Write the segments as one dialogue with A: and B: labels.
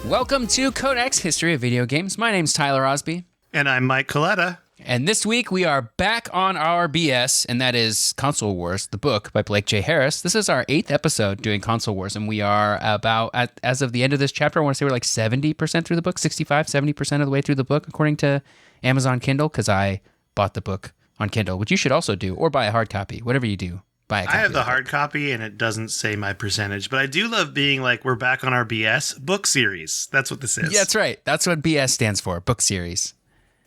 A: Welcome to Codex History of Video Games. My name's Tyler Osby.
B: And I'm Mike Coletta.
A: And this week we are back on our BS, and that is Console Wars, the book by Blake J. Harris. This is our 8th episode doing Console Wars, and we are about, as of the end of this chapter, I want to say we're like 70% through the book, 70% of the way through the book, according to Amazon Kindle, because I bought the book on Kindle, which you should also do, or buy a hard copy, whatever you do. Buy a copy.
B: I have the hard copy, and it doesn't say my percentage, but I do love being like, we're back on our BS book series. That's what this is.
A: Yeah, that's right. That's what BS stands for, book series.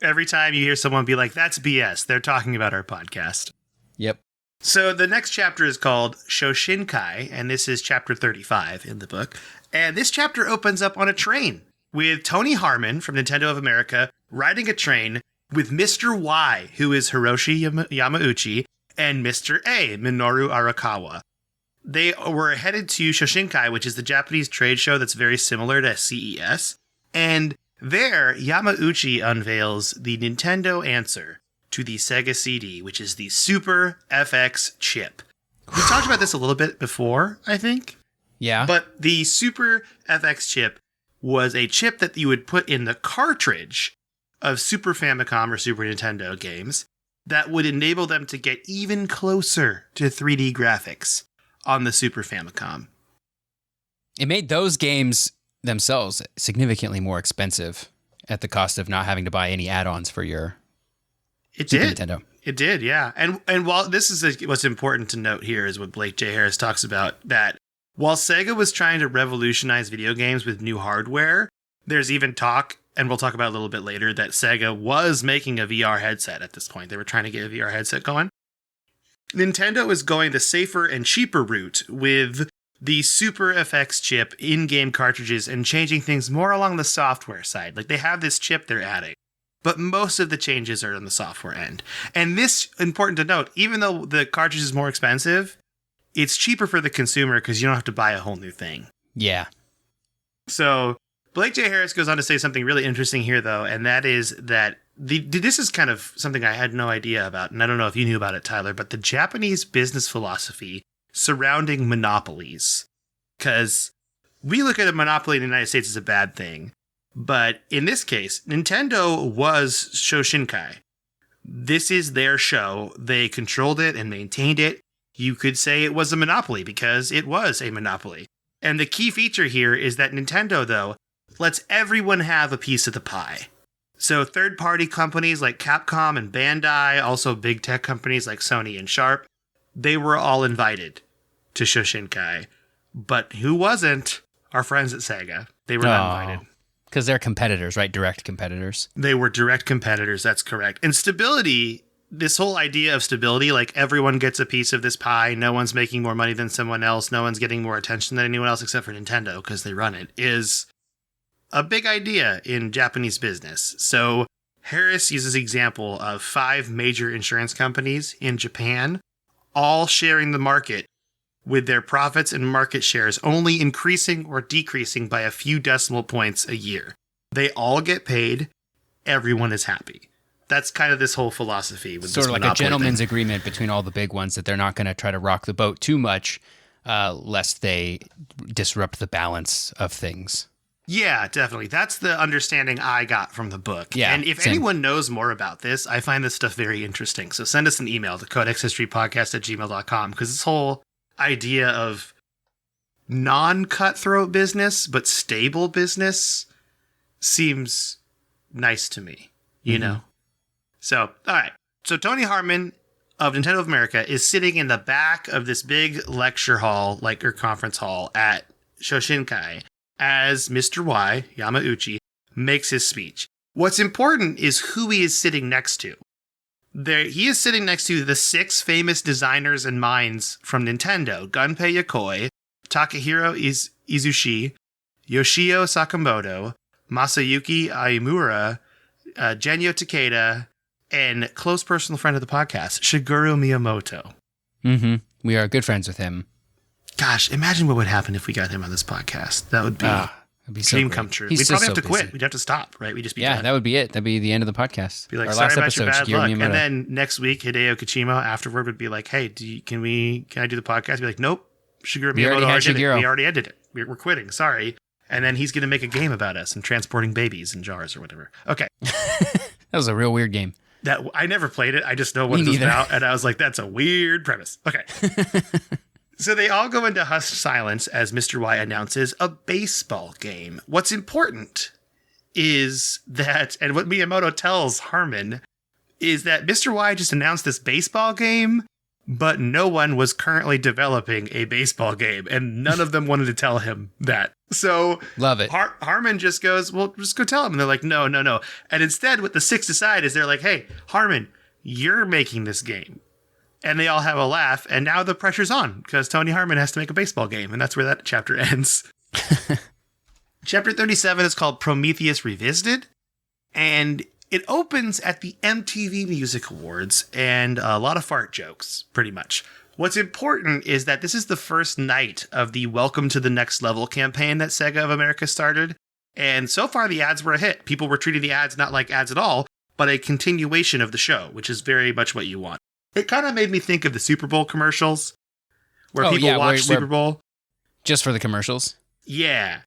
B: Every time you hear someone be like, that's BS, they're talking about our podcast.
A: Yep.
B: So the next chapter is called Shoshinkai, and this is chapter 35 in the book. And this chapter opens up on a train with Tony Harmon from Nintendo of America riding a train with Mr. Y, who is Hiroshi Yamauchi, and Mr. A, Minoru Arakawa. They were headed to Shoshinkai, which is the Japanese trade show that's very similar to CES. And there, Yamauchi unveils the Nintendo answer to the Sega CD, which is the Super FX chip. We talked about this a little bit before, I think.
A: Yeah.
B: But the Super FX chip was a chip that you would put in the cartridge of Super Famicom or Super Nintendo games that would enable them to get even closer to 3D graphics on the Super Famicom.
A: It made those games themselves significantly more expensive at the cost of not having to buy any add-ons for your Super Nintendo.
B: It did, yeah. And while this is what's important to note here is what Blake J. Harris talks about, that while Sega was trying to revolutionize video games with new hardware, there's even talk, and we'll talk about a little bit later, that Sega was making a VR headset at this point. They were trying to get a VR headset going. Nintendo is going the safer and cheaper route with the Super FX chip in-game cartridges and changing things more along the software side. Like, they have this chip they're adding, but most of the changes are on the software end. And this, important to note, even though the cartridge is more expensive, it's cheaper for the consumer because you don't have to buy a whole new thing.
A: Yeah.
B: So Blake J. Harris goes on to say something really interesting here, though, and that is that this is kind of something I had no idea about, and I don't know if you knew about it, Tyler, but the Japanese business philosophy surrounding monopolies. Because we look at a monopoly in the United States as a bad thing, but in this case, Nintendo was Shoshinkai. This is their show. They controlled it and maintained it. You could say it was a monopoly because it was a monopoly. And the key feature here is that Nintendo, though, lets everyone have a piece of the pie. So third-party companies like Capcom and Bandai, also big tech companies like Sony and Sharp, they were all invited to Shoshinkai. But who wasn't? Our friends at Sega. They were not invited.
A: Because they're competitors, right? Direct competitors.
B: They were direct competitors, that's correct. And stability, this whole idea of stability, like everyone gets a piece of this pie, no one's making more money than someone else, no one's getting more attention than anyone else except for Nintendo because they run it, is a big idea in Japanese business. So Harris uses an example of 5 major insurance companies in Japan, all sharing the market with their profits and market shares only increasing or decreasing by a few decimal points a year. They all get paid. Everyone is happy. That's kind of this whole philosophy. With
A: sort of like a gentleman's agreement between all the big ones that they're not going to try to rock the boat too much lest they disrupt the balance of things.
B: Yeah, definitely. That's the understanding I got from the book.
A: Yeah,
B: and if anyone knows more about this, I find this stuff very interesting. So send us an email to codexhistorypodcast@gmail.com, because this whole idea of non-cutthroat business, but stable business seems nice to me, you know? So, all right. So Tony Harmon of Nintendo of America is sitting in the back of this big lecture hall, or conference hall at Shoshinkai, as Mr. Y, Yamauchi, makes his speech. What's important is who he is sitting next to. He is sitting next to the 6 famous designers and minds from Nintendo: Gunpei Yokoi, Takahiro Izushi, Yoshio Sakamoto, Masayuki Aimura, Genyo Takeda, and close personal friend of the podcast, Shigeru Miyamoto.
A: Mm-hmm. We are good friends with him.
B: Gosh, imagine what would happen if we got him on this podcast. That would be dream come true. We'd probably have to quit. We'd have to stop, right? We'd just be done.
A: That would be it. That'd be the end of the podcast.
B: Be like,
A: our
B: sorry
A: last
B: about
A: episode,
B: your bad luck.
A: Miyamoto.
B: And then next week, Hideo Kojima afterward would be like, hey, can I do the podcast? Be like, nope, Shigeru Miyamoto already did it. We already ended it. We're quitting. Sorry. And then he's going to make a game about us and transporting babies in jars or whatever. Okay.
A: That was a real weird game.
B: That I never played it. I just know what it was about. And I was like, that's a weird premise. Okay. So they all go into hushed silence as Mr. Y announces a baseball game. What's important is that, and what Miyamoto tells Harmon, is that Mr. Y just announced this baseball game, but no one was currently developing a baseball game, and none of them wanted to tell him that. So
A: love it.
B: Harmon just goes, well, just go tell him. And they're like, no. And instead, what the six decide is they're like, hey, Harmon, you're making this game. And they all have a laugh, and now the pressure's on because Tony Harmon has to make a baseball game, and that's where that chapter ends. Chapter 37 is called Prometheus Revisited, and it opens at the MTV Music Awards, and a lot of fart jokes, pretty much. What's important is that this is the first night of the Welcome to the Next Level campaign that Sega of America started, and so far the ads were a hit. People were treating the ads not like ads at all, but a continuation of the show, which is very much what you want. It kind of made me think of the Super Bowl commercials, where people watch Super Bowl.
A: Just for the commercials?
B: Yeah.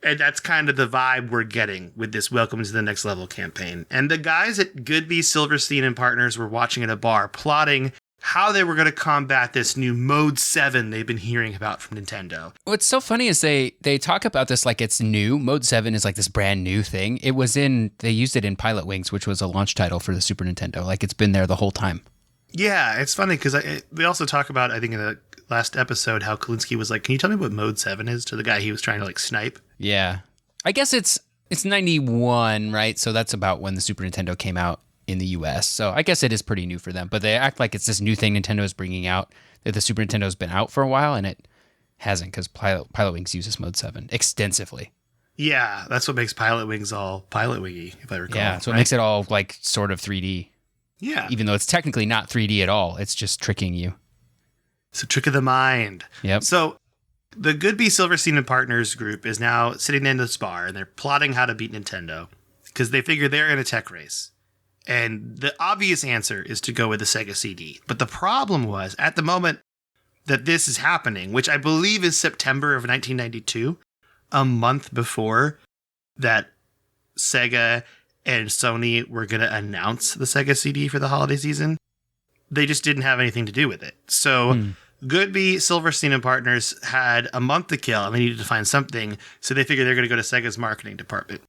B: And that's kind of the vibe we're getting with this Welcome to the Next Level campaign. And the guys at Goodby, Silverstein, and Partners were watching at a bar, plotting how they were going to combat this new Mode 7 they've been hearing about from Nintendo.
A: What's so funny is they talk about this like it's new. Mode 7 is like this brand new thing. They used it in Pilot Wings, which was a launch title for the Super Nintendo. Like it's been there the whole time. Yeah,
B: it's funny because we also talk about, I think in the last episode, how Kalinske was like, can you tell me what Mode 7 is, to the guy he was trying to like snipe?
A: Yeah. I guess it's 91, right? So that's about when the Super Nintendo came out in the US. So I guess it is pretty new for them, but they act like it's this new thing Nintendo is bringing out, that the Super Nintendo's been out for a while, and it hasn't, because Pilot Wings uses Mode 7 extensively.
B: Yeah, that's what makes Pilot Wings all Pilot Wingy, if I recall.
A: Yeah, so it makes it all like sort of 3D.
B: Yeah.
A: Even though it's technically not 3D at all. It's just tricking you.
B: It's a trick of the mind.
A: Yep.
B: So the Goodby, Silverstein, and Partners group is now sitting in this bar, and they're plotting how to beat Nintendo because they figure they're in a tech race. And the obvious answer is to go with the Sega CD. But the problem was, at the moment that this is happening, which I believe is September of 1992, a month before that Sega and Sony were going to announce the Sega CD for the holiday season, they just didn't have anything to do with it. So Goodby, Silverstein, and Partners had a month to kill, and they needed to find something, so they figured they're going to go to Sega's marketing department.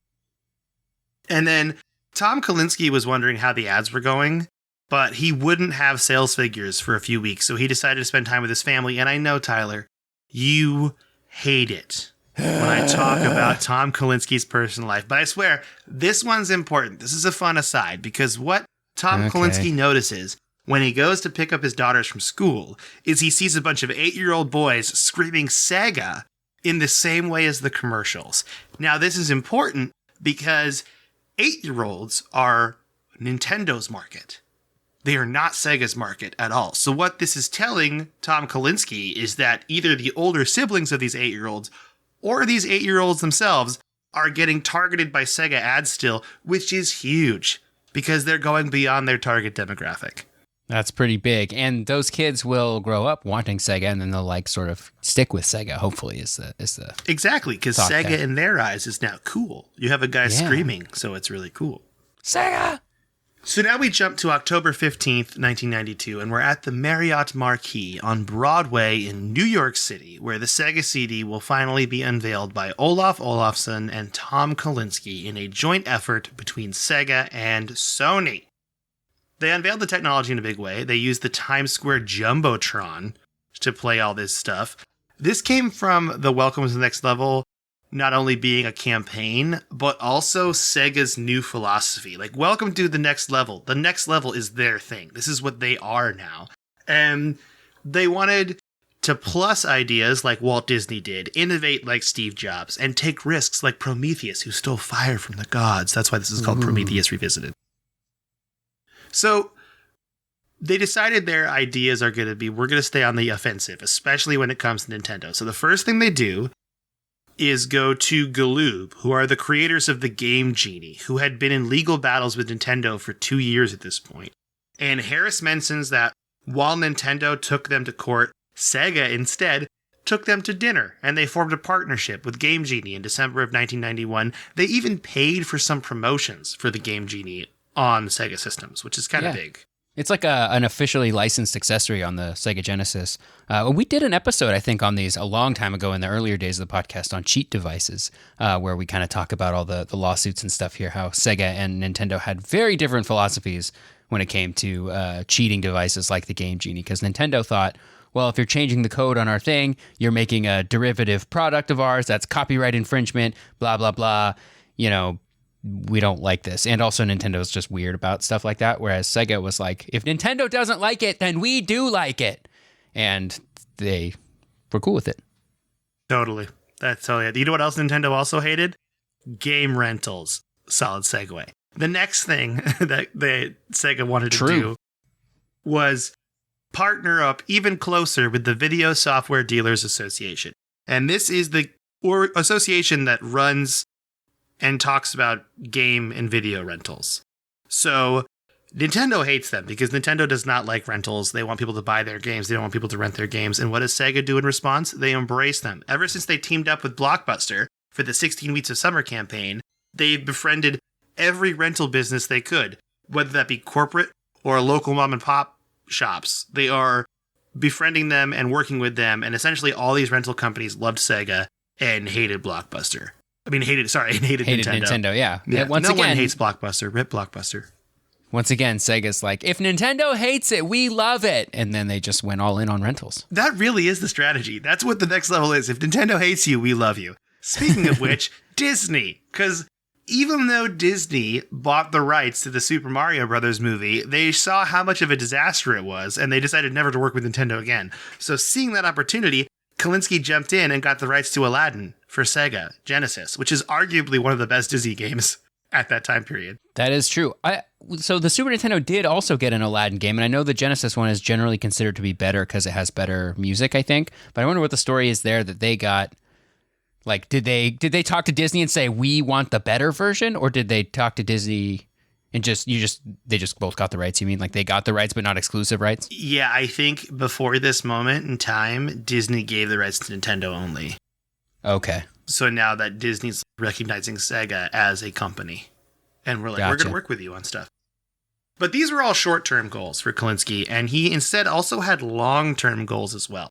B: And then Tom Kalinske was wondering how the ads were going, but he wouldn't have sales figures for a few weeks, so he decided to spend time with his family. And I know, Tyler, you hate it when I talk about Tom Kalinske's personal life, but I swear, this one's important. This is a fun aside, because what Tom Kalinske notices when he goes to pick up his daughters from school is he sees a bunch of 8-year-old boys screaming Sega in the same way as the commercials. Now, this is important because 8-year-olds are Nintendo's market. They are not Sega's market at all. So what this is telling Tom Kalinske is that either the older siblings of these 8-year-olds or these 8-year-olds themselves are getting targeted by Sega ads still, which is huge because they're going beyond their target demographic.
A: That's pretty big. And those kids will grow up wanting Sega, and then they'll like sort of stick with Sega, hopefully, is the
B: exactly, because Sega in their eyes is now cool. You have a guy screaming, so it's really cool.
A: Sega!
B: So now we jump to October 15th, 1992, and we're at the Marriott Marquis on Broadway in New York City, where the Sega CD will finally be unveiled by Olaf Olafsson and Tom Kalinske in a joint effort between Sega and Sony. They unveiled the technology in a big way. They used the Times Square Jumbotron to play all this stuff. This came from the Welcome to the Next Level not only being a campaign, but also Sega's new philosophy. Like, welcome to the next level. The next level is their thing. This is what they are now. And they wanted to plus ideas like Walt Disney did, innovate like Steve Jobs, and take risks like Prometheus, who stole fire from the gods. That's why this is called Prometheus Revisited. So they decided their ideas are going to be, we're going to stay on the offensive, especially when it comes to Nintendo. So the first thing they do is go to Galoob, who are the creators of the Game Genie, who had been in legal battles with Nintendo for 2 years at this point. And Harris mentions that while Nintendo took them to court, Sega instead took them to dinner, and they formed a partnership with Game Genie in December of 1991. They even paid for some promotions for the Game Genie on Sega systems, which is kind of big.
A: It's like an officially licensed accessory on the Sega Genesis. We did an episode, I think, on these a long time ago in the earlier days of the podcast on cheat devices, where we kind of talk about all the lawsuits and stuff here, how Sega and Nintendo had very different philosophies when it came to cheating devices like the Game Genie, because Nintendo thought, well, if you're changing the code on our thing, you're making a derivative product of ours, that's copyright infringement, blah, blah, blah, we don't like this. And also Nintendo's just weird about stuff like that. Whereas Sega was like, if Nintendo doesn't like it, then we do like it. And they were cool with it.
B: Totally. That's totally it. You know what else Nintendo also hated? Game rentals. Solid segue. The next thing that Sega wanted to do was partner up even closer with the Video Software Dealers Association. And this is the association that runs and talks about game and video rentals. So Nintendo hates them because Nintendo does not like rentals. They want people to buy their games. They don't want people to rent their games. And what does Sega do in response? They embrace them. Ever since they teamed up with Blockbuster for the 16 Weeks of Summer campaign, they've befriended every rental business they could, whether that be corporate or local mom and pop shops. They are befriending them and working with them. And essentially all these rental companies loved Sega and hated Blockbuster. Hated
A: Nintendo, yeah.
B: One hates Blockbuster. Rip Blockbuster.
A: Once again, Sega's like, if Nintendo hates it, we love it. And then they just went all in on rentals.
B: That really is the strategy. That's what the next level is. If Nintendo hates you, we love you. Speaking of which, Disney. Because even though Disney bought the rights to the Super Mario Brothers movie, they saw how much of a disaster it was, and they decided never to work with Nintendo again. So seeing that opportunity, Kalinske jumped in and got the rights to Aladdin for Sega Genesis, which is arguably one of the best Disney games at that time period.
A: That is true. So the Super Nintendo did also get an Aladdin game, and I know the Genesis one is generally considered to be better because it has better music, I think. But I wonder what the story is there that they got. Like, did they talk to Disney and say, we want the better version? Or did they talk to Disney and they just both got the rights? You mean like they got the rights but not exclusive rights?
B: Yeah, I think before this moment in time, Disney gave the rights to Nintendo only.
A: Okay.
B: So now that Disney's recognizing Sega as a company, and we're like, we're going to work with you on stuff. But these were all short-term goals for Kalinske, and he instead also had long-term goals as well.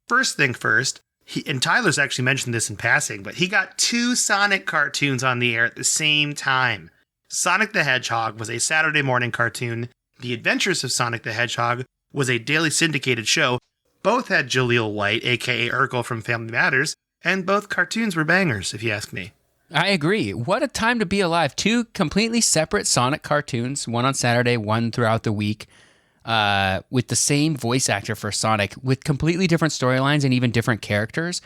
B: First thing first, and Tyler's actually mentioned this in passing, but he got 2 Sonic cartoons on the air at the same time. Sonic the Hedgehog was a Saturday morning cartoon. The Adventures of Sonic the Hedgehog was a daily syndicated show. Both had Jaleel White, a.k.a. Urkel from Family Matters, and both cartoons were bangers, if you ask me.
A: I agree. What a time to be alive. 2 completely separate Sonic cartoons, one on Saturday, one throughout the week, with the same voice actor for Sonic, with completely different storylines and even different characters.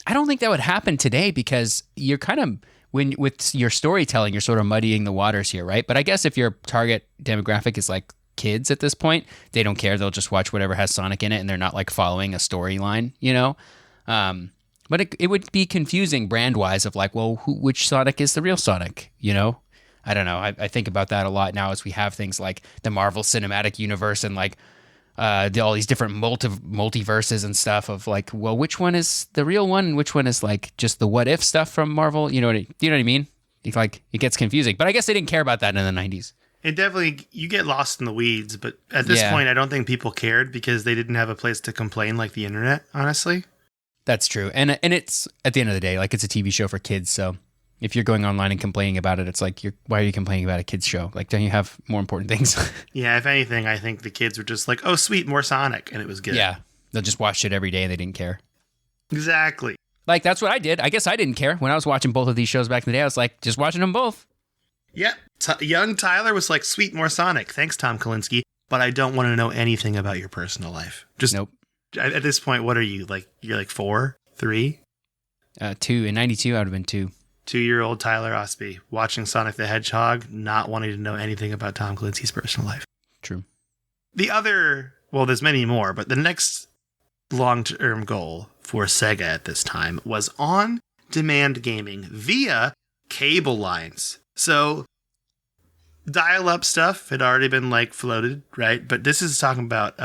A: I don't think that would happen today because you're kind of, with your storytelling, you're sort of muddying the waters here, right? But I guess if your target demographic is like kids at this point, they don't care. They'll just watch whatever has Sonic in it, and they're not like following a storyline, But it would be confusing brand-wise of like, well, which Sonic is the real Sonic, I don't know. I think about that a lot now as we have things like the Marvel Cinematic Universe and like all these different multiverses and stuff of like, well, which one is the real one and which one is like just the what if stuff from Marvel? You know what I mean? It's like it gets confusing. But I guess they didn't care about that in the 90s.
B: It definitely, you get lost in the weeds, but at this point, I don't think people cared because they didn't have a place to complain like the internet, honestly.
A: That's true. And it's, at the end of the day, like it's a TV show for kids, so if you're going online and complaining about it, it's like, why are you complaining about a kid's show? Like, don't you have more important things?
B: Yeah, if anything, I think the kids were just like, oh, sweet, more Sonic, and it was good.
A: Yeah, they'll just watch it every day and they didn't care.
B: Exactly.
A: Like, that's what I did. I guess I didn't care. When I was watching both of these shows back in the day, I was like, just watching them both.
B: Yep. Young Tyler was like, sweet, more Sonic. Thanks, Tom Kalinske. But I don't want to know anything about your personal life. Just nope. At this point, what are you? Like, you're like 4, 3?
A: 2. In 92, I would have been 2.
B: 2-year-old Tyler Osby watching Sonic the Hedgehog, not wanting to know anything about Tom Kalinski's personal life.
A: True.
B: The other, well, there's many more, but the next long-term goal for Sega at this time was on-demand gaming via cable lines. So dial-up stuff had already been like floated, right? But this is talking about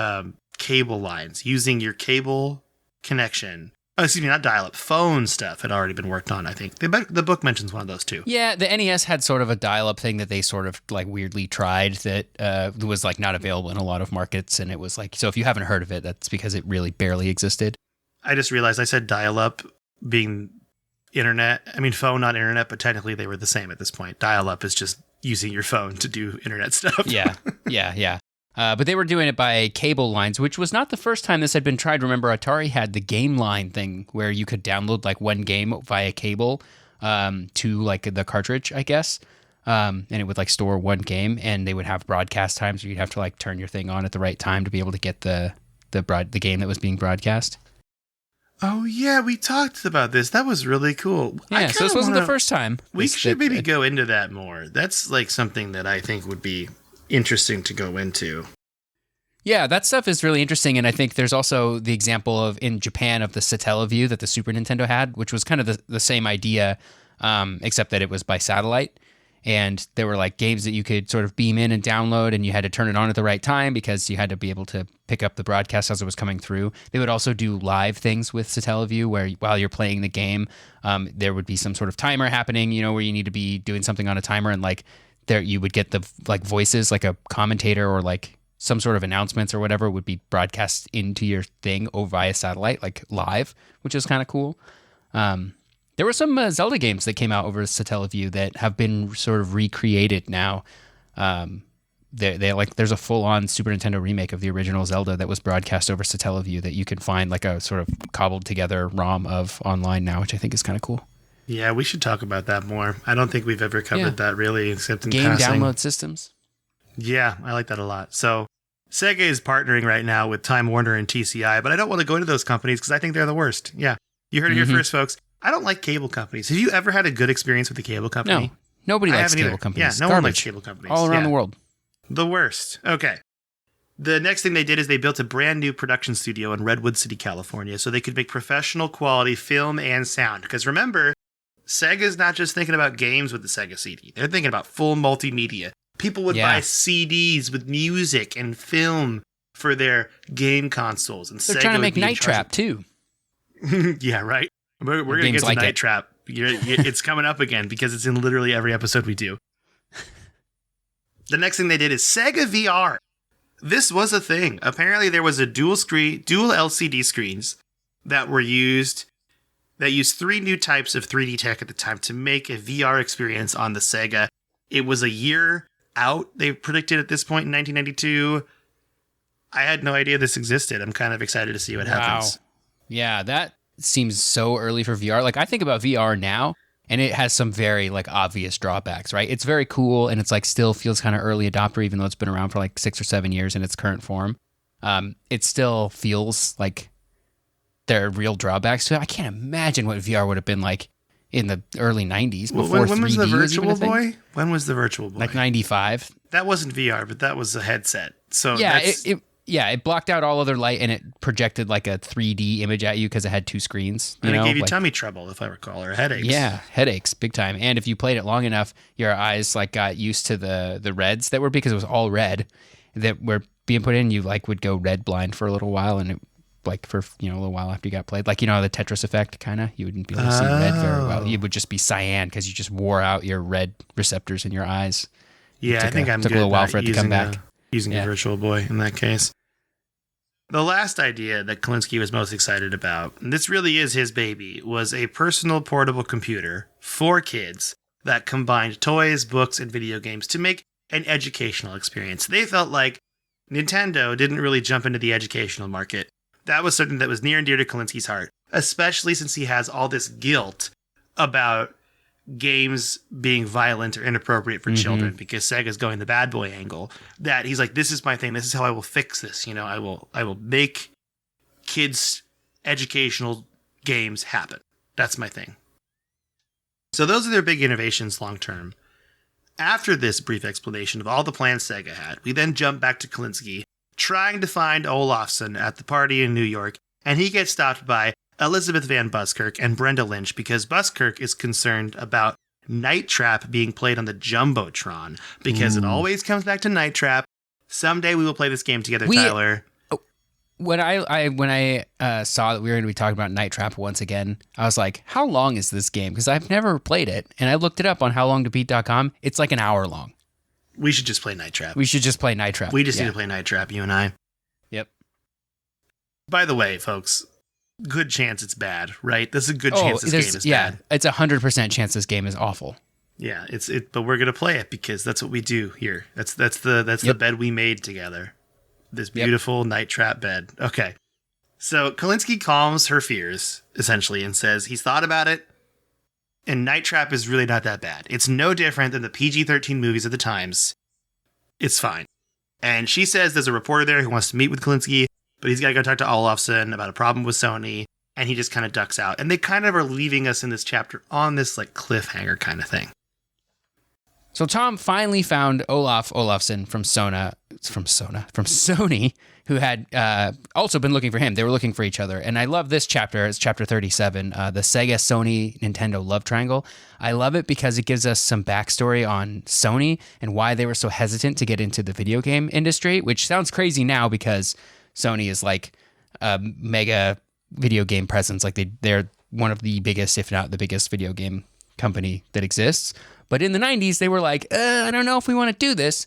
B: cable lines, using your cable connection. Oh, excuse me, not dial-up. Phone stuff had already been worked on, I think. The book mentions one of those too.
A: Yeah, the NES had sort of a dial-up thing that they sort of like weirdly tried that was like not available in a lot of markets, and it was like, so if you haven't heard of it, that's because it really barely existed.
B: I just realized I said dial-up being internet. I mean, phone, not internet, but technically they were the same at this point. Dial-up is just using your phone to do internet stuff.
A: Yeah. But they were doing it by cable lines, which was not the first time this had been tried. Remember, Atari had the game line thing where you could download like one game via cable to like the cartridge, I guess. And it would like store one game, and they would have broadcast times where you'd have to like turn your thing on at the right time to be able to get the game that was being broadcast.
B: Oh, yeah, we talked about this. That was really cool.
A: Yeah, so this wasn't the first time.
B: We should maybe go into that more. That's like something that I think would be interesting to go into.
A: Yeah, that stuff is really interesting, and I think there's also the example of in Japan of the Satellaview that the Super Nintendo had, which was kind of the same idea, except that it was by satellite. And there were like games that you could sort of beam in and download, and you had to turn it on at the right time because you had to be able to pick up the broadcast as it was coming through. They would also do live things with Satellaview where while you're playing the game, there would be some sort of timer happening, where you need to be doing something on a timer, and like there you would get the like voices, like a commentator or like some sort of announcements or whatever would be broadcast into your thing via satellite, like live, which is kind of cool. There were some Zelda games that came out over Satellaview that have been sort of recreated now. They like there's a full-on Super Nintendo remake of the original Zelda that was broadcast over Satellaview that you can find like a sort of cobbled together ROM of online now, which I think is kind of cool.
B: Yeah, we should talk about that more. I don't think we've ever covered that really, except in
A: game
B: passing.
A: download systems.
B: Yeah, I like that a lot. So Sega is partnering right now with Time Warner and TCI, but I don't want to go into those companies because I think they're the worst. Yeah, you heard it here first, folks. I don't like cable companies. Have you ever had a good experience with a cable company?
A: No, nobody likes cable companies.
B: Yeah, no one likes cable companies.
A: All around the world.
B: The worst. Okay. The next thing they did is they built a brand new production studio in Redwood City, California, so they could make professional quality film and sound. Because remember, Sega's not just thinking about games with the Sega CD. They're thinking about full multimedia. People would buy CDs with music and film for their game consoles. And
A: they're trying to make Night Trap, too.
B: Yeah, right. We're going to get to Night Trap. It's coming up again because it's in literally every episode we do. The next thing they did is Sega VR. This was a thing. Apparently there was a dual LCD screens that were used that used 3 new types of 3D tech at the time to make a VR experience on the Sega. It was a year out, they predicted at this point in 1992. I had no idea this existed. I'm kind of excited to see what happens.
A: Yeah, that seems so early for VR. Like I think about VR now, and it has some very like obvious drawbacks, right? It's very cool, and it's like still feels kind of early adopter, even though it's been around for like 6 or 7 years in its current form. It still feels like there are real drawbacks to it. I can't imagine what VR would have been like in the early 90s before 3D
B: when was the Virtual
A: Boy?
B: Boy? When was the Virtual Boy?
A: Like 95.
B: That wasn't VR, but that was a headset. So
A: yeah, it blocked out all other light and it projected like a 3D image at you because it had 2 screens.
B: And it gave you tummy trouble, if I recall, or headaches.
A: Yeah, headaches, big time. And if you played it long enough, your eyes like got used to the reds that were because it was all red that were being put in. You like would go red blind for a little while, and it like for a little while after you got played, like the Tetris effect kind of. You wouldn't be able to see red very well. You would just be cyan because you just wore out your red receptors in your eyes.
B: Yeah, I think I'm
A: took
B: good
A: a little while for it to come back.
B: Using a Virtual Boy in that case. The last idea that Klinsky was most excited about, and this really is his baby, was a personal portable computer for kids that combined toys, books, and video games to make an educational experience. They felt like Nintendo didn't really jump into the educational market. That was something that was near and dear to Klinsky's heart, especially since he has all this guilt about games being violent or inappropriate for children because Sega's going the bad boy angle. That he's like, this is my thing. This is how I will fix this. I will make kids' educational games happen. That's my thing. So those are their big innovations long term. After this brief explanation of all the plans Sega had, we then jump back to Klinsky trying to find Olafsson at the party in New York, and he gets stopped by Elizabeth Van Buskirk and Brenda Lynch because Buskirk is concerned about Night Trap being played on the Jumbotron because it always comes back to Night Trap. Someday we will play this game together, Tyler.
A: When I saw that we were going to be talking about Night Trap once again, I was like, how long is this game? Because I've never played it. And I looked it up on howlongtobeat.com. It's like an hour long.
B: We should just play Night Trap.
A: We should just play Night Trap.
B: We just need to play Night Trap, you and I.
A: Yep.
B: By the way, folks, good chance it's bad, right? There's a good chance this game is bad.
A: It's 100% chance this game is awful.
B: Yeah, but we're gonna play it because that's what we do here. That's the bed we made together. This beautiful Night Trap bed. Okay. So Kalinske calms her fears, essentially, and says he's thought about it, and Night Trap is really not that bad. It's no different than the PG-13 movies of the times. It's fine. And she says there's a reporter there who wants to meet with Kalinske, but he's got to go talk to Olafsson about a problem with Sony, and he just kind of ducks out. And they kind of are leaving us in this chapter on this like cliffhanger kind of thing.
A: So Tom finally found Olafsson from Sony, who had also been looking for him. They were looking for each other. And I love this chapter. It's chapter 37, the Sega, Sony, Nintendo love triangle. I love it because it gives us some backstory on Sony and why they were so hesitant to get into the video game industry, which sounds crazy now because Sony is like a mega video game presence. Like they're one of the biggest, if not the biggest video game company that exists. But in the 90s, they were like, I don't know if we want to do this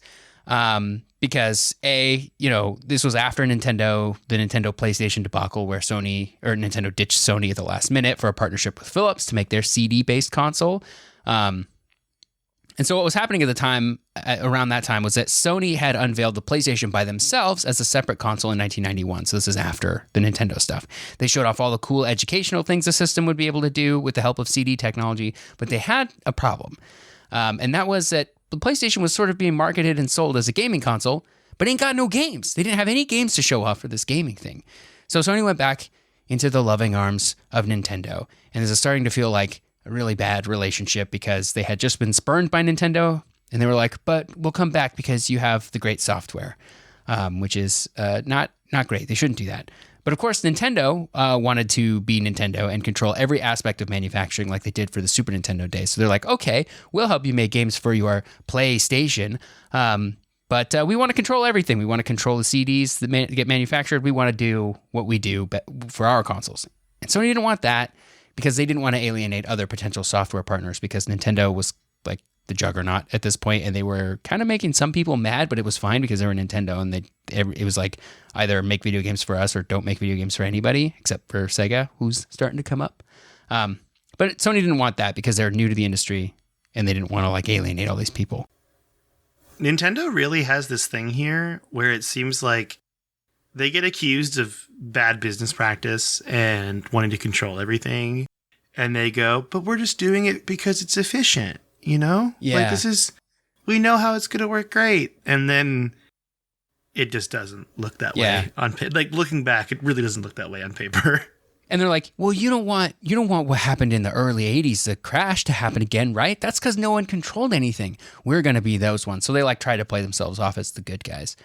A: because this was after the Nintendo PlayStation debacle where Nintendo ditched Sony at the last minute for a partnership with Philips to make their CD-based console. And so what was happening at the time, around that time, was that Sony had unveiled the PlayStation by themselves as a separate console in 1991. So this is after the Nintendo stuff. They showed off all the cool educational things the system would be able to do with the help of CD technology, but they had a problem. And that was that the PlayStation was sort of being marketed and sold as a gaming console, but ain't got no games. They didn't have any games to show off for this gaming thing. So Sony went back into the loving arms of Nintendo, and this is starting to feel like a really bad relationship because they had just been spurned by Nintendo, and they were like, but we'll come back because you have the great software, which is not great. They shouldn't do that. But of course, Nintendo wanted to be Nintendo and control every aspect of manufacturing like they did for the Super Nintendo days. So they're like, okay, we'll help you make games for your PlayStation, but we want to control everything. We want to control the CDs that get manufactured. We want to do what we do for our consoles. And Sony didn't want that because they didn't want to alienate other potential software partners because Nintendo was like the juggernaut at this point, and they were kind of making some people mad, but it was fine because they were Nintendo, and it was like either make video games for us or don't make video games for anybody except for Sega, who's starting to come up. But Sony didn't want that because they're new to the industry, and they didn't want to like alienate all these people.
B: Nintendo really has this thing here where it seems like they get accused of bad business practice and wanting to control everything, and they go, but we're just doing it because it's efficient. You know?
A: Yeah.
B: Like we know how it's going to work great. And then it just doesn't look that way on paper. Like looking back, it really doesn't look that way on paper.
A: And they're like, well, you don't want what happened in the early 80s, the crash, to happen again, right? That's because no one controlled anything. We're going to be those ones. So they like try to play themselves off as the good guys.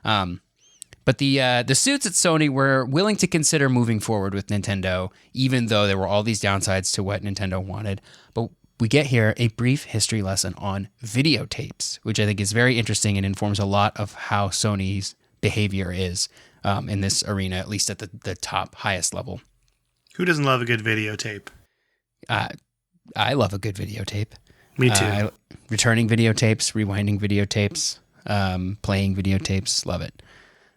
A: But the suits at Sony were willing to consider moving forward with Nintendo, even though there were all these downsides to what Nintendo wanted. But we get here a brief history lesson on videotapes, which I think is very interesting and informs a lot of how Sony's behavior is in this arena, at least at the top, highest level.
B: Who doesn't love a good videotape?
A: I love a good videotape.
B: Me too.
A: Returning videotapes, rewinding videotapes, playing videotapes, love it.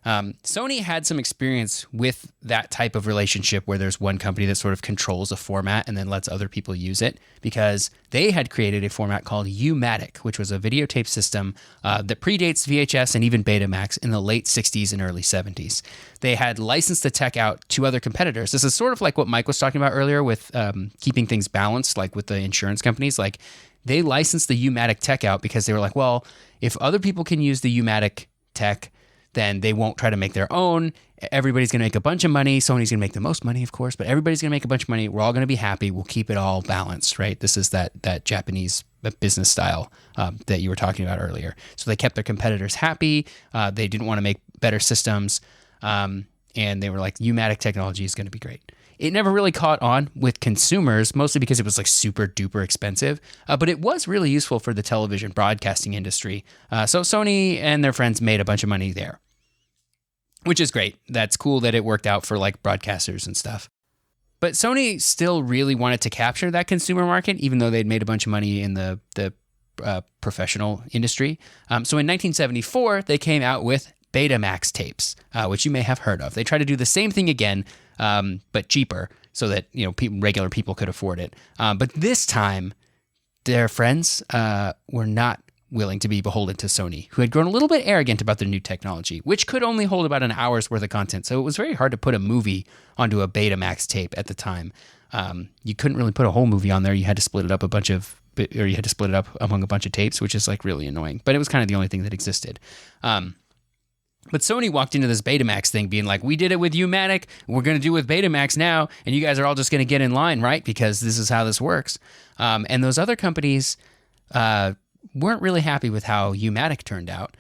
A: Sony had some experience with that type of relationship where there's one company that sort of controls a format and then lets other people use it, because they had created a format called U-matic, which was a videotape system that predates VHS and even Betamax in the late 60s and early 70s. They had licensed the tech out to other competitors. This is sort of like what Mike was talking about earlier with keeping things balanced, like with the insurance companies. Like they licensed the U-matic tech out because they were like, well, if other people can use the U-matic tech, then they won't try to make their own. Everybody's going to make a bunch of money. Sony's going to make the most money, of course, but everybody's going to make a bunch of money. We're all going to be happy. We'll keep it all balanced, right? This is that Japanese business style that you were talking about earlier. So they kept their competitors happy. They didn't want to make better systems. And they were like, U-matic technology is going to be great. It never really caught on with consumers, mostly because it was like super duper expensive, but it was really useful for the television broadcasting industry. So Sony and their friends made a bunch of money there. which is great. That's cool that it worked out for like broadcasters and stuff. But Sony still really wanted to capture that consumer market, even though they'd made a bunch of money in the professional industry. So in 1974, they came out with Betamax tapes, which you may have heard of. They tried to do the same thing again, but cheaper, so that regular people could afford it. But this time, their friends were not willing to be beholden to Sony, who had grown a little bit arrogant about their new technology, which could only hold about an hour's worth of content. So it was very hard to put a movie onto a Betamax tape at the time. You couldn't really put a whole movie on there. You had to split it up among a bunch of tapes, which is like really annoying. But it was kind of the only thing that existed. But Sony walked into this Betamax thing being like, we did it with U-matic, we're going to do it with Betamax now, and you guys are all just going to get in line, right? Because this is how this works. And those other companies weren't really happy with how U-matic turned out.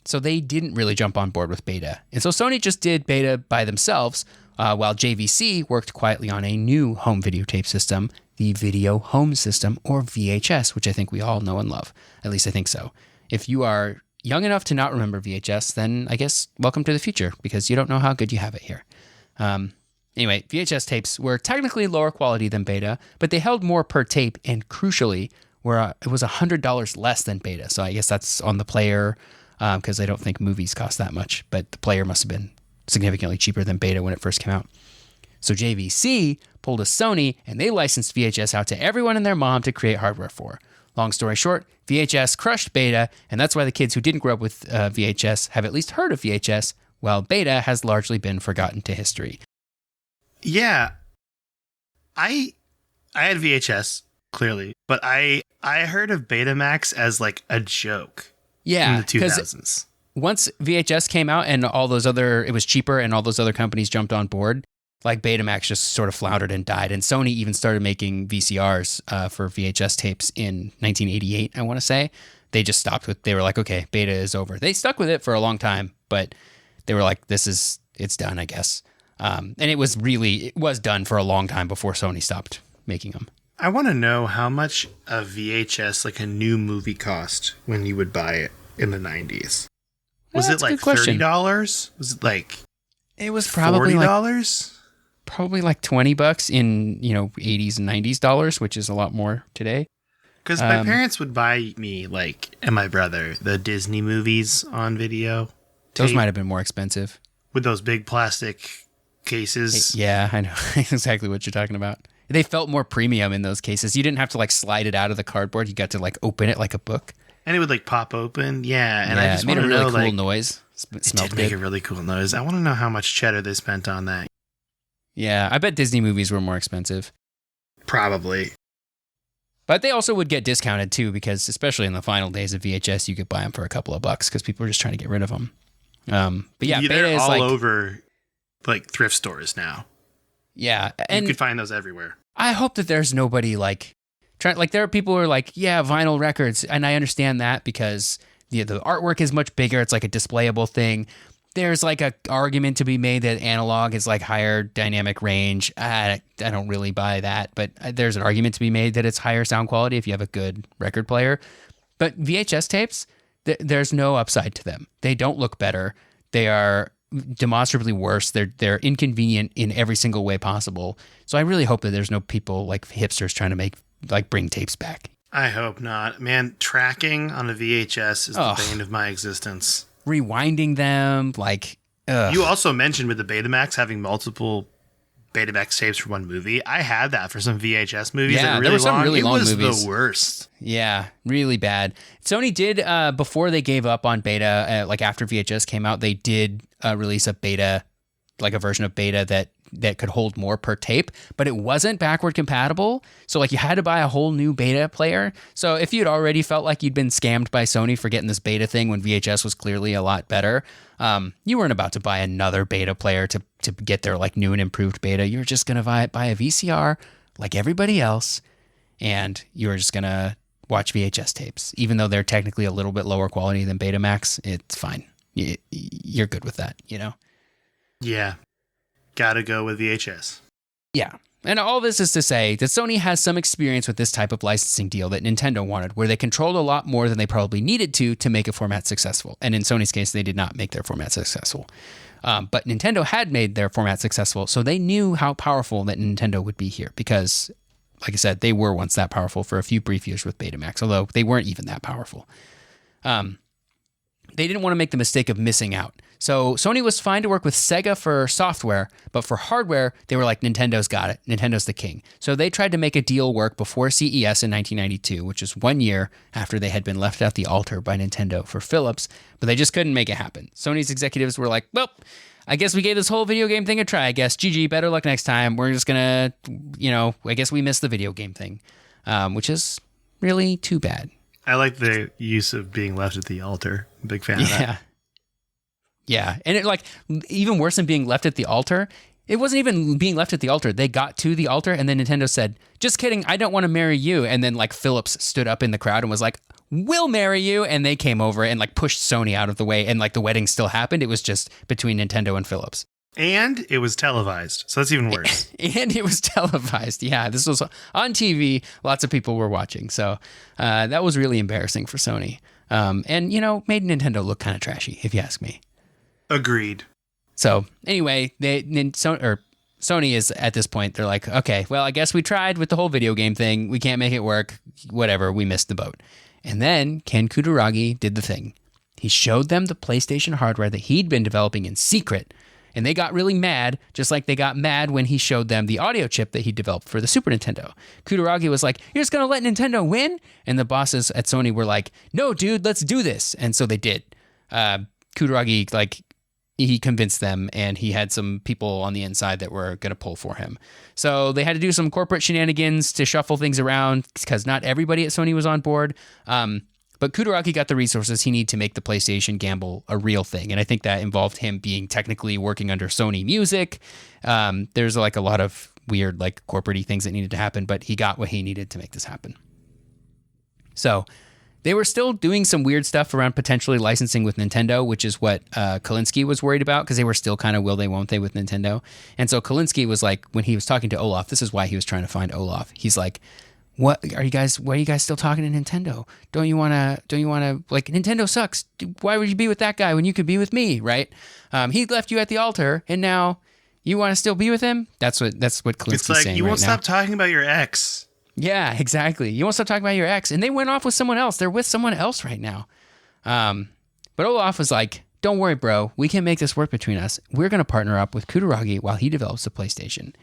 A: So they didn't really jump on board with Beta. And so Sony just did Beta by themselves, while JVC worked quietly on a new home videotape system, the Video Home System, or VHS, which I think we all know and love. At least I think so. If you are young enough to not remember VHS, then I guess welcome to the future, because you don't know how good you have it here. Anyway, VHS tapes were technically lower quality than Beta, but they held more per tape, and crucially, it was $100 less than Beta. So I guess that's on the player, because I don't think movies cost that much, but the player must have been significantly cheaper than Beta when it first came out. So JVC pulled a Sony, and they licensed VHS out to everyone and their mom to create hardware for. Long story short, VHS crushed Beta, and that's why the kids who didn't grow up with VHS have at least heard of VHS, while Beta has largely been forgotten to history.
B: Yeah. I had VHS, clearly, but I heard of Betamax as like a joke in the 2000s.
A: Once VHS came out and it was cheaper and all those other companies jumped on board, like Betamax just sort of floundered and died. And Sony even started making VCRs for VHS tapes in 1988, I want to say. They just stopped they were like, okay, Beta is over. They stuck with it for a long time, but they were like, it's done, I guess. And it was done for a long time before Sony stopped making them.
B: I want to know how much a VHS, like a new movie, cost when you would buy it in the 90s. Was it like $30? Was it like
A: it was probably
B: $40?
A: Probably like $20 in 80s and 90s dollars, which is a lot more today.
B: Because my parents would buy me and my brother the Disney movies on video.
A: Those might have been more expensive
B: with those big plastic cases.
A: Yeah, I know exactly what you're talking about. They felt more premium in those cases. You didn't have to slide it out of the cardboard. You got to open it like a book. And
B: it would pop open. Yeah. And
A: I
B: just
A: made
B: want
A: a
B: to
A: really
B: know,
A: cool noise.
B: It did make a really cool noise. I want to know how much cheddar they spent on that.
A: Yeah, I bet Disney movies were more expensive.
B: Probably.
A: But they also would get discounted too, because especially in the final days of VHS, you could buy them for a couple of bucks because people were just trying to get rid of them. But yeah, Beta is
B: all over thrift stores now.
A: Yeah, and
B: you could find those everywhere.
A: I hope that there's nobody there are people who are yeah, vinyl records, and I understand that because the artwork is much bigger. It's like a displayable thing. There's a argument to be made that analog is higher dynamic range. I don't really buy that, but there's an argument to be made that it's higher sound quality if you have a good record player. But VHS tapes, there's no upside to them. They don't look better. They are demonstrably worse. They're inconvenient in every single way possible. So I really hope that there's no people hipsters trying to bring tapes back.
B: I hope not. Man, tracking on a VHS is the bane of my existence.
A: Rewinding them,
B: You also mentioned with the Betamax having multiple Betamax tapes for one movie. I had that for some VHS movies.
A: Yeah, there were some really long movies.
B: It was the worst.
A: Yeah, really bad. Sony did, before they gave up on Beta, after VHS came out, they did release a Beta, a version of Beta that could hold more per tape, but it wasn't backward compatible. So you had to buy a whole new Beta player. So if you'd already felt like you'd been scammed by Sony for getting this Beta thing when VHS was clearly a lot better, you weren't about to buy another Beta player to get their new and improved Beta. You were just going to buy a VCR like everybody else, and you were just going to watch VHS tapes. Even though they're technically a little bit lower quality than Betamax, it's fine. You're good with that,
B: Yeah. Gotta go with VHS.
A: Yeah. And all this is to say that Sony has some experience with this type of licensing deal that Nintendo wanted, where they controlled a lot more than they probably needed to make a format successful. And in Sony's case, they did not make their format successful. But Nintendo had made their format successful, so they knew how powerful that Nintendo would be here because, like I said, they were once that powerful for a few brief years with Betamax, although they weren't even that powerful. They didn't want to make the mistake of missing out. So Sony was fine to work with Sega for software, but for hardware, they were like, Nintendo's got it. Nintendo's the king. So they tried to make a deal work before CES in 1992, which is 1 year after they had been left at the altar by Nintendo for Philips, but they just couldn't make it happen. Sony's executives were like, well, I guess we gave this whole video game thing a try. I guess, GG, better luck next time. We're just going to, I guess we missed the video game thing, which is really too bad.
B: I like the use of being left at the altar. I'm a big fan of that.
A: Yeah. And it even worse than being left at the altar, it wasn't even being left at the altar. They got to the altar and then Nintendo said, just kidding, I don't want to marry you. And then Philips stood up in the crowd and was like, we'll marry you. And they came over and pushed Sony out of the way. And the wedding still happened. It was just between Nintendo and Philips.
B: And it was televised. So that's even worse.
A: And it was televised. Yeah, this was on TV. Lots of people were watching. So that was really embarrassing for Sony. And, made Nintendo look kind of trashy, if you ask me.
B: Agreed.
A: So anyway, Sony is at this point, they're like, okay, well, I guess we tried with the whole video game thing. We can't make it work. Whatever, we missed the boat. And then Ken Kutaragi did the thing. He showed them the PlayStation hardware that he'd been developing in secret. And they got really mad, just like they got mad when he showed them the audio chip that he developed for the Super Nintendo. Kutaragi was like, you're just going to let Nintendo win? And the bosses at Sony were like, no, dude, let's do this. And so they did. Kutaragi, he convinced them, and he had some people on the inside that were going to pull for him. So they had to do some corporate shenanigans to shuffle things around because not everybody at Sony was on board. But Kutaragi got the resources he needed to make the PlayStation gamble a real thing. And I think that involved him being technically working under Sony Music. There's a lot of weird corporate-y things that needed to happen, but he got what he needed to make this happen. So they were still doing some weird stuff around potentially licensing with Nintendo, which is what Kalinske was worried about because they were still kind of will they, won't they with Nintendo. And so Kalinske was like, when he was talking to Olaf, this is why he was trying to find Olaf. He's like, why are you guys still talking to Nintendo? Don't you want to, Nintendo sucks. Why would you be with that guy when you could be with me, right? He left you at the altar and now you want to still be with him? That's what Kalinski's saying right now.
B: You won't stop talking about your ex.
A: Yeah, exactly. You won't stop talking about your ex. And they went off with someone else. They're with someone else right now. But Olaf was like, don't worry, bro. We can make this work between us. We're going to partner up with Kutaragi while he develops the PlayStation.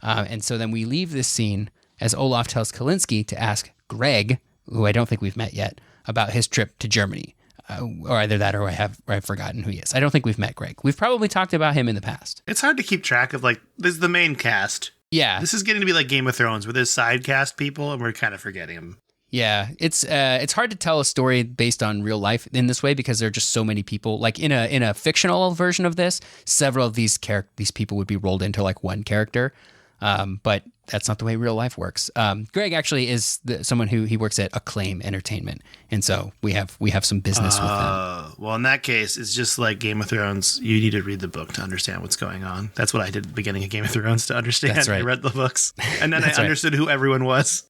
A: And so then we leave this scene as Olaf tells Kalinske to ask Greg, who I don't think we've met yet, about his trip to Germany. Or either that or I've forgotten who he is. I don't think we've met Greg. We've probably talked about him in the past.
B: It's hard to keep track of, this is the main cast.
A: Yeah.
B: This is getting to be like Game of Thrones, where there's side cast people, and we're kind of forgetting them.
A: Yeah, it's hard to tell a story based on real life in this way because there are just so many people. Like in a fictional version of this, several of these people would be rolled into one character, but that's not the way real life works. Greg actually is someone who he works at Acclaim Entertainment, and so we have some business with them.
B: Well, in that case, it's just like Game of Thrones. You need to read the book to understand what's going on. That's what I did at the beginning of Game of Thrones to understand.
A: That's right.
B: I read the books, and then I understood who everyone was.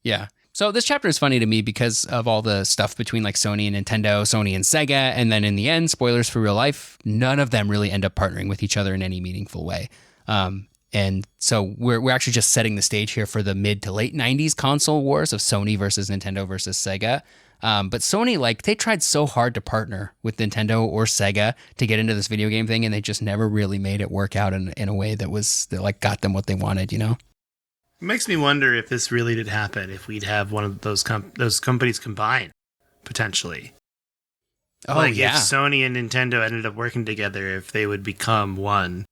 A: Yeah. So this chapter is funny to me because of all the stuff between Sony and Nintendo, Sony and Sega, and then in the end, spoilers for real life, none of them really end up partnering with each other in any meaningful way. And so we're actually just setting the stage here for the mid to late 90s console wars of Sony versus Nintendo versus Sega. But Sony, they tried so hard to partner with Nintendo or Sega to get into this video game thing, and they just never really made it work out in a way that got them what they wanted, It
B: makes me wonder if this really did happen, if we'd have one of those companies combined, potentially.
A: Oh, yeah.
B: If Sony and Nintendo ended up working together, if they would become one.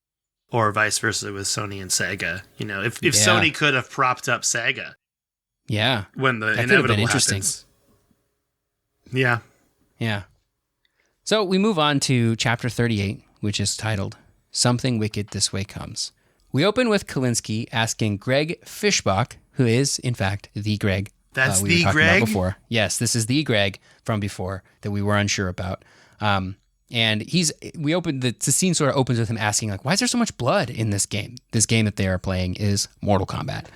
B: Or vice versa with Sony and Sega. If Sony could have propped up Sega.
A: Yeah.
B: When the
A: that
B: inevitable
A: interesting.
B: Happens. Yeah.
A: Yeah. So we move on to chapter 38, which is titled, Something Wicked This Way Comes. We open with Kalinske asking Greg Fischbach, who is, in fact, the Greg.
B: That's
A: we
B: the
A: were talking
B: Greg?
A: about before. Yes, this is the Greg from before that we were unsure about. And the scene sort of opens with him asking, like, why is there so much blood in this game? This game that they are playing is Mortal Kombat.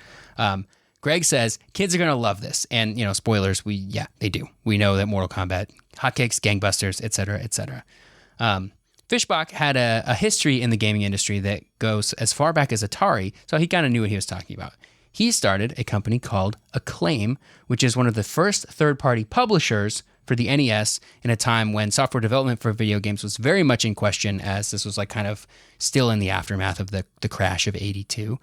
A: Greg says, kids are going to love this. And, spoilers, they do. We know that Mortal Kombat, hotcakes, gangbusters, et cetera, et cetera. Fishbach had a history in the gaming industry that goes as far back as Atari, so he kind of knew what he was talking about. He started a company called Acclaim, which is one of the first third-party publishers for the NES in a time when software development for video games was very much in question, as this was like kind of still in the aftermath of the crash of 82.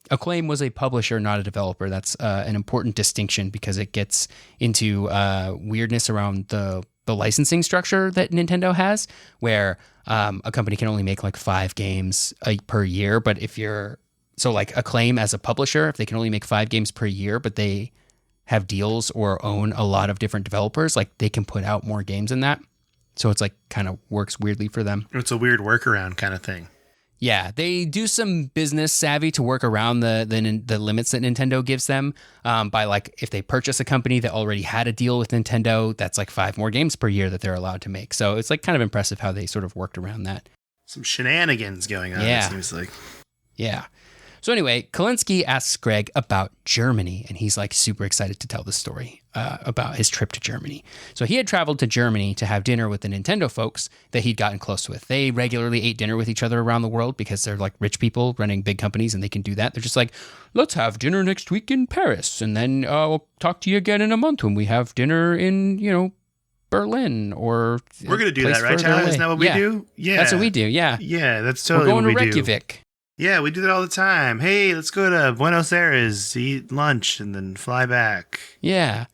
A: Acclaim was a publisher, not a developer. That's an important distinction because it gets into weirdness around the licensing structure that Nintendo has, where a company can only make like 5 games per year. But Acclaim as a publisher, if they can only make 5 games per year, but they have deals or own a lot of different developers, like they can put out more games than that. So it's like kind of works weirdly for them.
B: It's a weird workaround kind of thing.
A: Yeah, they do some business savvy to work around the limits that Nintendo gives them by, like, if they purchase a company that already had a deal with Nintendo, that's like 5 more games per year that they're allowed to make. So it's like kind of impressive how they sort of worked around that.
B: Some shenanigans going on,
A: yeah.
B: It seems like.
A: Yeah. So anyway, Kalinsky asks Greg about Germany, and he's like super excited to tell the story about his trip to Germany. So he had traveled to Germany to have dinner with the Nintendo folks that he'd gotten close with. They regularly ate dinner with each other around the world because they're like rich people running big companies and they can do that. They're just like, let's have dinner next week in Paris, and then we'll talk to you again in a month when we have dinner in, Berlin or...
B: We're going to do that, right, Tyler? Isn't that what we do? Yeah.
A: That's what we do, yeah.
B: Yeah, that's totally what we do.
A: We're going to Reykjavik.
B: Yeah, we do that all the time. Hey, let's go to Buenos Aires to eat lunch and then fly back.
A: Yeah.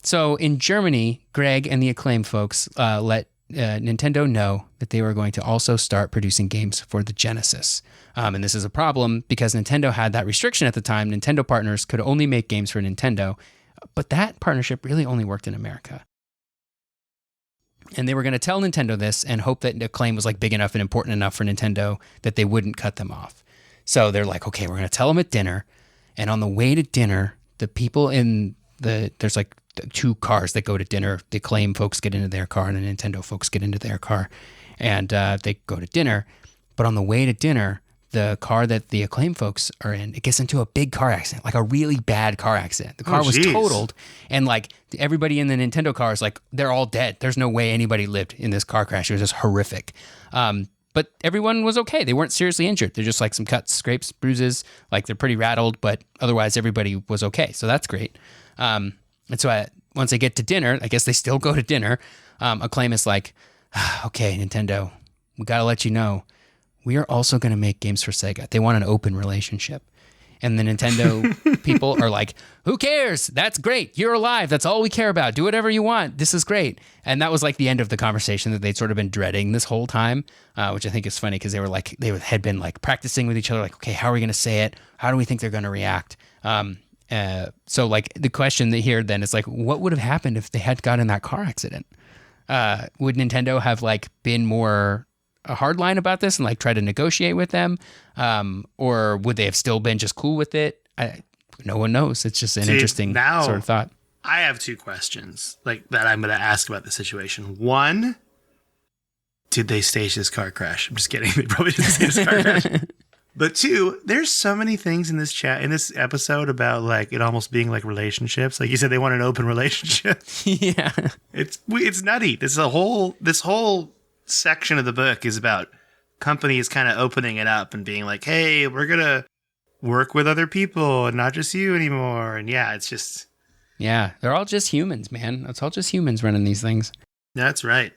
A: So in Germany, Greg and the Acclaim folks let Nintendo know that they were going to also start producing games for the Genesis. And this is a problem because Nintendo had that restriction at the time. Nintendo partners could only make games for Nintendo, but that partnership really only worked in America. And they were going to tell Nintendo this and hope that Acclaim was like big enough and important enough for Nintendo that they wouldn't cut them off. So they're like, okay, we're going to tell them at dinner. And on the way to dinner, the people there's like 2 cars that go to dinner. The Acclaim folks get into their car and the Nintendo folks get into their car. And they go to dinner. But on the way to dinner, the car that the Acclaim folks are in, it gets into a big car accident, like a really bad car accident. The car was totaled, and like everybody in the Nintendo car is like, they're all dead. There's no way anybody lived in this car crash. It was just horrific. But everyone was okay. They weren't seriously injured. They're just like some cuts, scrapes, bruises. Like they're pretty rattled, but otherwise everybody was okay. So that's great. And so once they get to dinner, I guess they still go to dinner. Acclaim is like, okay, Nintendo, we got to let you know, we are also going to make games for Sega. They want an open relationship. And the Nintendo people are like, who cares? That's great. You're alive. That's all we care about. Do whatever you want. This is great. And that was like the end of the conversation that they'd sort of been dreading this whole time, which I think is funny because they had been like practicing with each other, like, okay, how are we going to say it? How do we think they're going to react? So like the question that here then is like, what would have happened if they had gotten in that car accident? Would Nintendo have like been more a hard line about this and like try to negotiate with them? Or would they have still been just cool with it? No one knows. It's just an interesting sort of thought.
B: I have 2 questions like that I'm going to ask about the situation. One, did they stage this car crash? I'm just kidding. They probably didn't stage this car crash. But 2, there's so many things in this episode about like it almost being like relationships. Like you said, they want an open relationship.
A: Yeah.
B: It's nutty. This whole section of the book is about companies kind of opening it up and being like, hey, we're going to work with other people and not just you anymore. And yeah, it's just...
A: Yeah, they're all just humans, man. It's all just humans running these things.
B: That's right.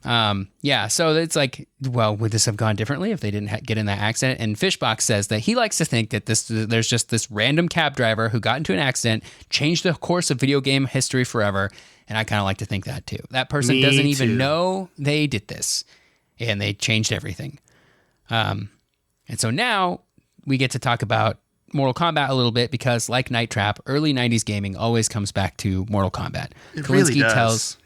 A: Yeah, so it's like, well, would this have gone differently if they didn't get in that accident? And Fishbox says that he likes to think that there's just this random cab driver who got into an accident, changed the course of video game history forever. And I kind of like to think that too. That person doesn't even know they did this, and they changed everything. And so now we get to talk about Mortal Kombat a little bit because, like Night Trap, early 90s gaming always comes back to Mortal Kombat.
B: It really does.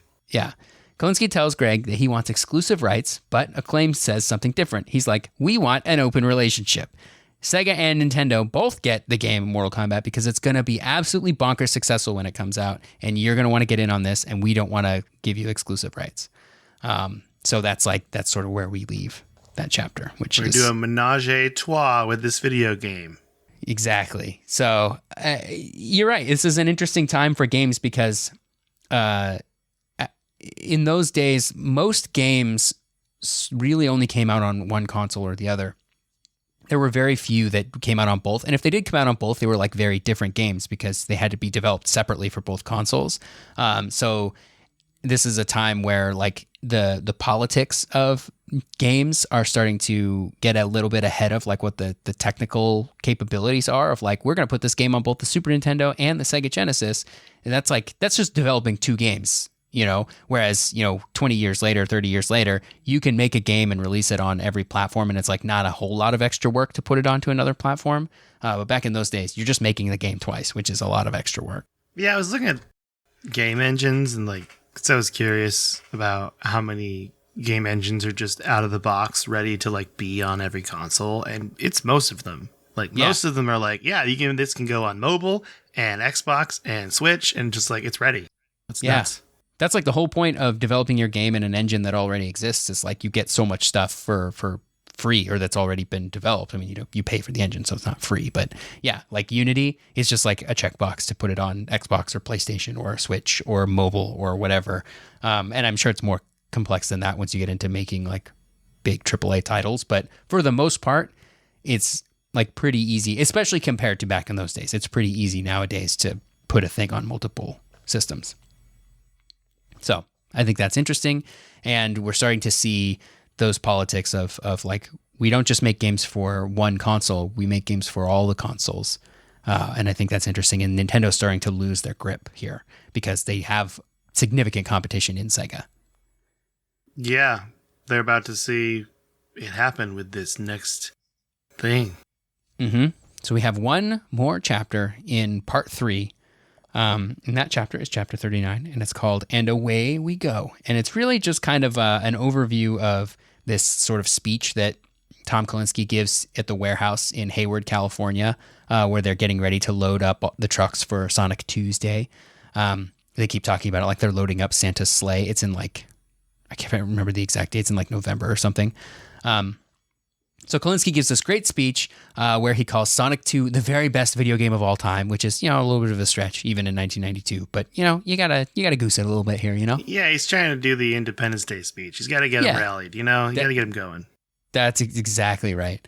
A: Kalinsky tells Greg that he wants exclusive rights, but Acclaim says something different. He's like, we want an open relationship. Sega and Nintendo both get the game Mortal Kombat because it's going to be absolutely bonkers successful when it comes out, and you're going to want to get in on this, and we don't want to give you exclusive rights. So that's sort of where we leave that chapter, which
B: We're
A: is...
B: do a menage a trois with this video game.
A: Exactly. So you're right. This is an interesting time for games because in those days, most games really only came out on one console or the other. There were very few that came out on both. And if they did come out on both, they were like very different games because they had to be developed separately for both consoles. So this is a time where like the politics of games are starting to get a little bit ahead of like what the technical capabilities are of like, we're going to put this game on both the Super Nintendo and the Sega Genesis. And that's just developing two games, you know, whereas, you know, 20 years later, 30 years later, you can make a game and release it on every platform. And it's like not a whole lot of extra work to put it onto another platform. But back in those days, you're just making the game twice, which is a lot of extra work.
B: Yeah, I was looking at game engines and like, because I was curious about how many game engines are just out of the box ready to like be on every console, and it's most of them. Like most of them are like, yeah, this can go on mobile and Xbox and Switch, and just like it's ready. That's nuts.
A: That's like the whole point of developing your game in an engine that already exists is like you get so much stuff for free, or that's already been developed. I mean, you pay for the engine, so it's not free, but yeah, like Unity is just like a checkbox to put it on Xbox or PlayStation or Switch or mobile or whatever. And I'm sure it's more complex than that once you get into making like big AAA titles, but for the most part, it's like pretty easy, especially compared to back in those days. It's pretty easy nowadays to put a thing on multiple systems. So I think that's interesting, and we're starting to see those politics of like, we don't just make games for one console, we make games for all the consoles. And I think that's interesting, and Nintendo's starting to lose their grip here because they have significant competition in Sega.
B: Yeah, they're about to see it happen with this next thing.
A: Mm-hmm. So we have one more chapter in part 3. And that chapter is chapter 39, and it's called And Away We Go. And it's really just kind of an overview of this sort of speech that Tom Kalinske gives at the warehouse in Hayward, California, where they're getting ready to load up the trucks for Sonic Tuesday. They keep talking about it like they're loading up Santa's sleigh. It's in like, I can't remember the exact date. It's in like November or something. So Kalinske gives this great speech where he calls Sonic 2 the very best video game of all time, which is, you know, a little bit of a stretch even in 1992. But, you know, you gotta goose it a little bit here, you know?
B: Yeah, he's trying to do the Independence Day speech. He's got to get him rallied, you know? You got to get him going.
A: That's exactly right.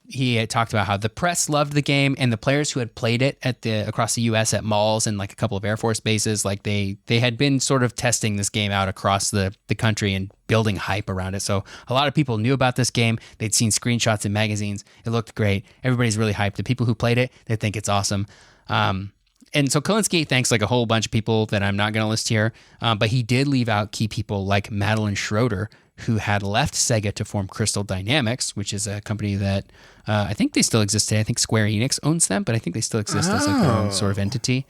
A: He had talked about how the press loved the game, and the players who had played it across the U.S. at malls and like a couple of Air Force bases, like they had been sort of testing this game out across the country and building hype around it. So a lot of people knew about this game. They'd seen screenshots in magazines. It looked great. Everybody's really hyped. The people who played it, they think it's awesome. And so Kalinske thanks like a whole bunch of people that I'm not going to list here, but he did leave out key people like Madeline Schroeder, who had left Sega to form Crystal Dynamics, which is a company that I think they still exist today. I think Square Enix owns them, but I think they still exist as like their own sort of entity.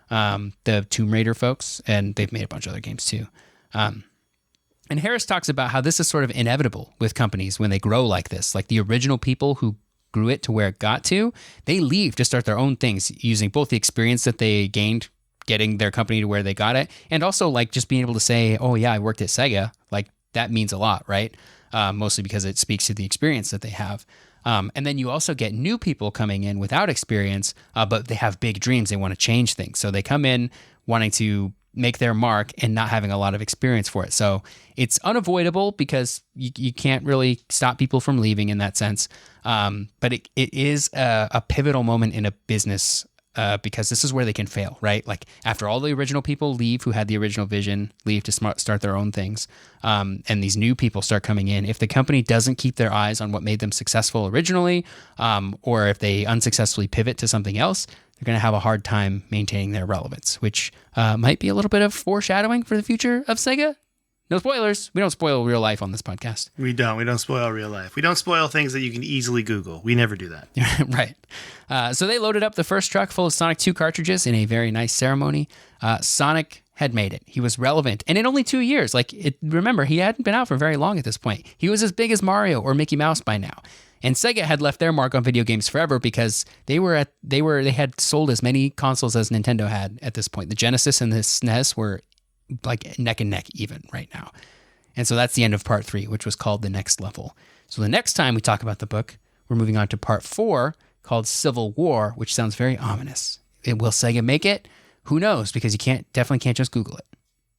A: The Tomb Raider folks, and they've made a bunch of other games too. And Harris talks about how this is sort of inevitable with companies when they grow like this. Like the original people who grew it to where it got to, they leave to start their own things using both the experience that they gained getting their company to where they got it, and also like just being able to say, oh yeah, I worked at Sega. Like that means a lot, right? Mostly because it speaks to the experience that they have. And then you also get new people coming in without experience, but they have big dreams. They want to change things. So they come in wanting to make their mark and not having a lot of experience for it. So it's unavoidable because you can't really stop people from leaving in that sense. But it is a pivotal moment in a business because this is where they can fail, right? Like after all the original people leave who had the original vision, leave to start their own things, and these new people start coming in, if the company doesn't keep their eyes on what made them successful originally, or if they unsuccessfully pivot to something else, they're going to have a hard time maintaining their relevance, which might be a little bit of foreshadowing for the future of Sega. No spoilers. We don't spoil real life on this podcast.
B: We don't spoil real life. We don't spoil things that you can easily Google. We never do that.
A: Right. So they loaded up the first truck full of Sonic 2 cartridges in a very nice ceremony. Sonic had made it. He was relevant. And in only 2 years, remember, he hadn't been out for very long at this point. He was as big as Mario or Mickey Mouse by now. And Sega had left their mark on video games forever because they had sold as many consoles as Nintendo had at this point. The Genesis and the SNES were like neck and neck even right now. And so that's the end of part 3, which was called The Next Level. So the next time we talk about the book, we're moving on to part 4 called Civil War, which sounds very ominous. Will Sega make it? Who knows? Because you definitely can't just Google it.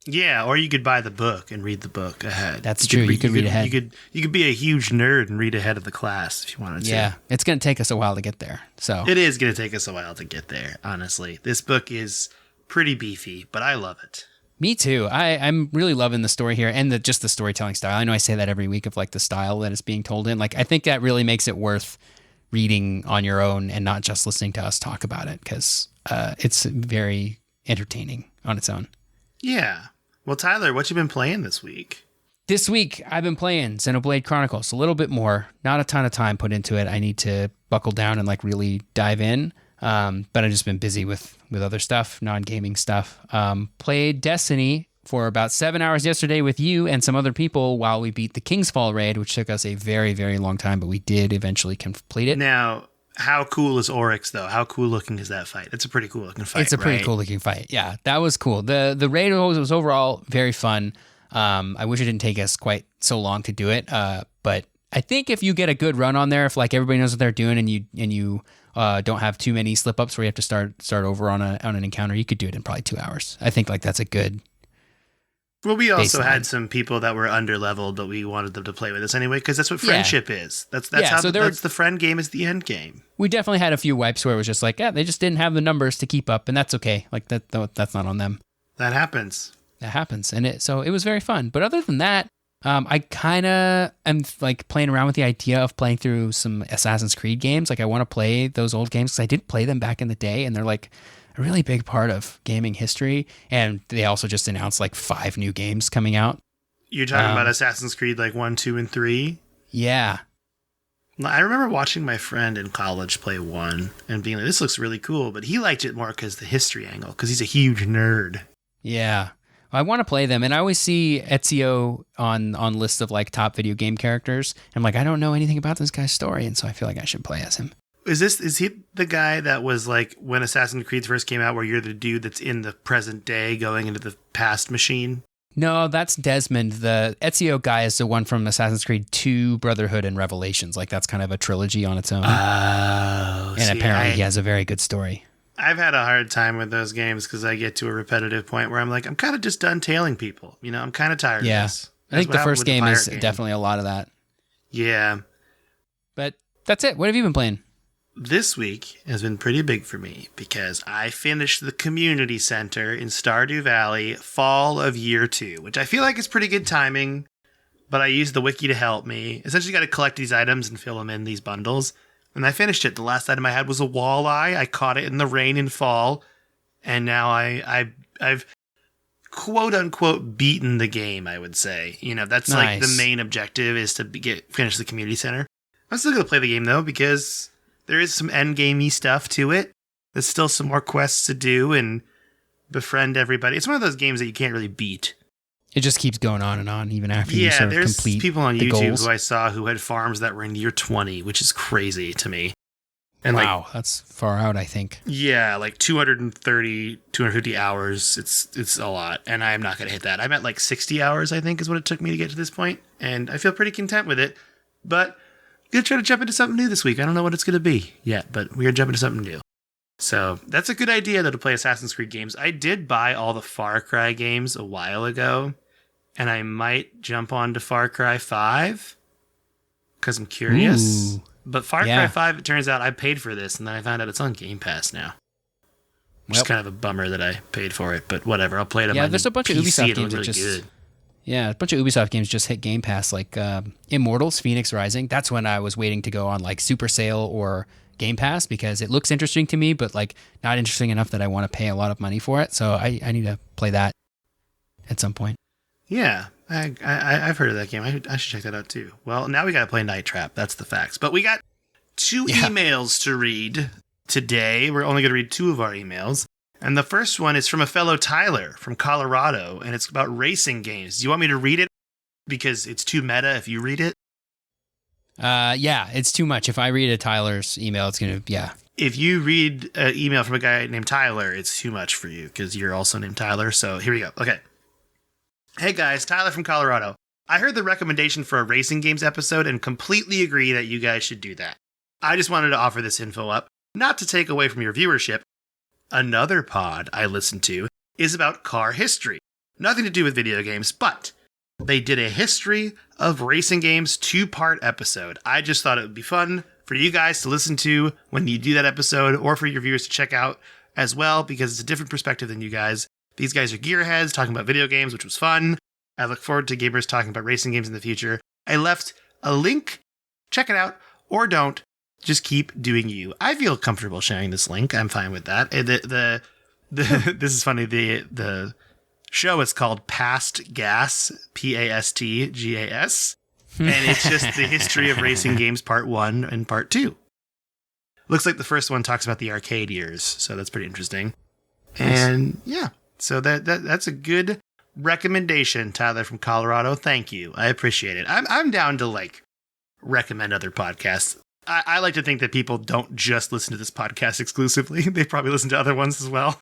B: Yeah, or you could buy the book and read the book ahead.
A: That's true. You could read ahead.
B: You could be a huge nerd and read ahead of the class if you wanted to.
A: Yeah, it's going to take us a while to get there. So
B: it is going to take us a while to get there, honestly. This book is pretty beefy, but I love it.
A: Me too. I'm really loving the story here and just the storytelling style. I know I say that every week of like the style that it's being told in. Like I think that really makes it worth reading on your own and not just listening to us talk about it because it's very entertaining on its own.
B: Yeah. Well, Tyler, what you been playing this week?
A: This week, I've been playing Xenoblade Chronicles a little bit more. Not a ton of time put into it. I need to buckle down and like really dive in. But I've just been busy with other stuff, non-gaming stuff. Played Destiny for about 7 hours yesterday with you and some other people while we beat the King's Fall raid, which took us a very, very long time, but we did eventually complete it.
B: Now, how cool is Oryx, though? How cool looking is that fight? It's a pretty cool looking fight.
A: It's a pretty cool looking fight. Yeah, that was cool. The raid was overall very fun. I wish it didn't take us quite so long to do it. But I think if you get a good run on there, if like everybody knows what they're doing and you don't have too many slip ups where you have to start over on an encounter, you could do it in probably 2 hours. I think like that's a good.
B: Well, we also had some people that were under leveled, but we wanted them to play with us anyway because that's what friendship is. That's the friend game is the end game.
A: We definitely had a few wipes where it was just like, they just didn't have the numbers to keep up, and that's okay. Like that's not on them.
B: That happens.
A: And it was very fun. But other than that, I kind of am like playing around with the idea of playing through some Assassin's Creed games. Like I want to play those old games because I did play them back in the day, and they're like a really big part of gaming history. And they also just announced like 5 new games coming out.
B: You're talking about Assassin's Creed like 1, 2, and 3?
A: Yeah.
B: I remember watching my friend in college play 1 and being like, this looks really cool, but he liked it more because the history angle, because he's a huge nerd.
A: Yeah. I want to play them, and I always see Ezio on lists of like top video game characters. I'm like, I don't know anything about this guy's story, and so I feel like I should play as him.
B: Is he the guy that was like when Assassin's Creed first came out, where you're the dude that's in the present day going into the past machine?
A: No, that's Desmond. The Ezio guy is the one from Assassin's Creed 2, Brotherhood, and Revelations. Like that's kind of a trilogy on its own.
B: Oh,
A: and apparently he has a very good story.
B: I've had a hard time with those games because I get to a repetitive point where I'm like, I'm kind of just done tailing people. You know, I'm kind of tired of this.
A: I think the first game is definitely a lot of that.
B: Yeah.
A: But that's it. What have you been playing?
B: This week has been pretty big for me because I finished the community center in Stardew Valley fall of year 2, which I feel like is pretty good timing, but I used the wiki to help me. Essentially, you got to collect these items and fill them in these bundles. And I finished it. The last item I had was a walleye. I caught it in the rain and fall. And now I've quote unquote beaten the game, I would say. You know, that's
A: nice.
B: Like the main objective is to finish the community center. I'm still going to play the game though, because there is some end gamey stuff to it. There's still some more quests to do and befriend everybody. It's one of those games that you can't really beat.
A: It just keeps going on and on even after you sort of complete
B: there's people on
A: the
B: YouTube
A: goals.
B: who I saw who had farms that were in year 20, which is crazy to me. And
A: wow, that's far out, I think.
B: Yeah, like 230, 250 hours. It's a lot, and I'm not going to hit that. I'm at like 60 hours, I think, is what it took me to get to this point, and I feel pretty content with it. But I'm going to try to jump into something new this week. I don't know what it's going to be yet, but we're going to jump into something new. So that's a good idea, though, to play Assassin's Creed games. I did buy all the Far Cry games a while ago, and I might jump on to Far Cry 5 because I'm curious.
A: Ooh.
B: But Far Cry 5, it turns out I paid for this, and then I found out it's on Game Pass now. Which is kind of a bummer that I paid for it, but whatever. I'll play it on my
A: there's a bunch
B: PC.
A: of Ubisoft games
B: really
A: that just
B: good.
A: Yeah, a bunch of Ubisoft games just hit Game Pass, like Immortals, Phoenix Rising. That's when I was waiting to go on like Super Sale or Game Pass because it looks interesting to me, but like not interesting enough that I want to pay a lot of money for it. So I need to play that at some point.
B: Yeah, I've heard of that game. I should check that out too. Well, now we got to play Night Trap. That's the facts. But we got 2 emails to read today. We're only going to read 2 of our emails. And the first one is from a fellow Tyler from Colorado, and it's about racing games. Do you want me to read it? Because it's too meta if you read it?
A: Yeah, it's too much. If I read a Tyler's email, it's going to, yeah.
B: If you read an email from a guy named Tyler, it's too much for you because you're also named Tyler. So here we go. Okay. Hey guys, Tyler from Colorado. I heard the recommendation for a racing games episode and completely agree that you guys should do that. I just wanted to offer this info up, not to take away from your viewership. Another pod I listened to is about car history. Nothing to do with video games, but they did a history of racing games 2-part episode. I just thought it would be fun for you guys to listen to when you do that episode, or for your viewers to check out as well, because it's a different perspective than you guys. These guys are gearheads talking about video games, which was fun. I look forward to gamers talking about racing games in the future. I left a link. Check it out, or don't. Just keep doing you. I feel comfortable sharing this link. I'm fine with that. This is funny. The show is called Past Gas, Pastgas, and it's just the history of racing games, part 1 and part 2. Looks like the first one talks about the arcade years, so that's pretty interesting. Nice. And yeah, so that's a good recommendation, Tyler from Colorado. Thank you. I appreciate it. I'm down to like recommend other podcasts. I like to think that people don't just listen to this podcast exclusively. They probably listen to other ones as well.